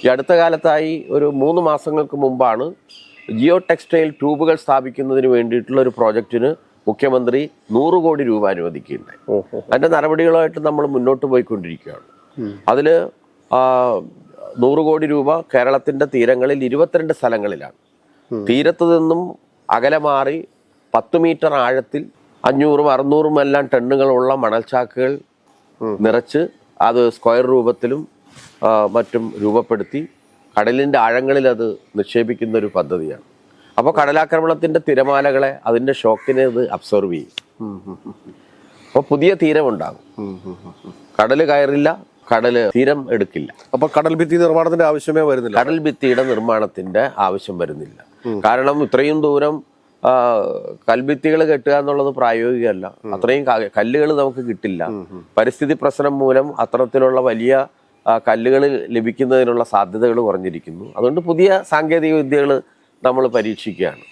ഈ അടുത്ത കാലത്തായി ഒരു 3 മാസങ്ങൾക്ക് മുമ്പാണ് ജിയോ ടെക്സ്റ്റൈൽ ട്യൂബുകൾ സ്ഥാപിക്കുന്നതിന് വേണ്ടിയിട്ടുള്ള ഒരു പ്രോജക്റ്റിന് മുഖ്യമന്ത്രി 100 കോടി രൂപ അനുവദിക്കുകയുണ്ടായി. അതിന്റെ നടപടികളുമായിട്ട് നമ്മൾ മുന്നോട്ട് പോയിക്കൊണ്ടിരിക്കുകയാണ്. അതിൽ 100 കോടി രൂപ കേരളത്തിന്റെ തീരങ്ങളിൽ 22 സ്ഥലങ്ങളിലാണ്. തീരത്തു നിന്നും അകലെ മാറി 10 മീറ്റർ ആഴത്തിൽ 500ഉം 600ഉം എല്ലാം ടണ്ണുകളുള്ള മണൽച്ചാക്കുകൾ നിറച്ച് അത് സ്ക്വയർ രൂപത്തിലും മറ്റും രൂപപ്പെടുത്തി കടലിൻ്റെ ആഴങ്ങളിൽ അത് നിക്ഷേപിക്കുന്ന ഒരു പദ്ധതിയാണ്. അപ്പോൾ കടലാക്രമണത്തിൻ്റെ തിരമാലകളെ അതിൻ്റെ ഷോക്കിനെ അത് അബ്സോർവ് ചെയ്യും. അപ്പോൾ പുതിയ തീരമുണ്ടാകും. കടൽ കയറില്ല, കടല് തീരം എടുക്കില്ല. അപ്പോൾ കടൽ ഭിത്തി നിർമ്മാണത്തിന്റെ ആവശ്യമേ വരുന്നില്ല. കടൽ ഭിത്തിയുടെ നിർമ്മാണത്തിന്റെ ആവശ്യം വരുന്നില്ല. കാരണം ഇത്രയും ദൂരം കൽഭിത്തികൾ കെട്ടുക എന്നുള്ളത് പ്രായോഗികമല്ല. അത്രയും കല്ലുകൾ നമുക്ക് കിട്ടില്ല. പരിസ്ഥിതി പ്രശ്നം മൂലം അത്തരത്തിലുള്ള വലിയ കല്ലുകൾ ലഭിക്കുന്നതിനുള്ള സാധ്യതകൾ കുറഞ്ഞിരിക്കുന്നു. അതുകൊണ്ട് പുതിയ സാങ്കേതിക വിദ്യകൾ നമ്മൾ പരീക്ഷിക്കുകയാണ്.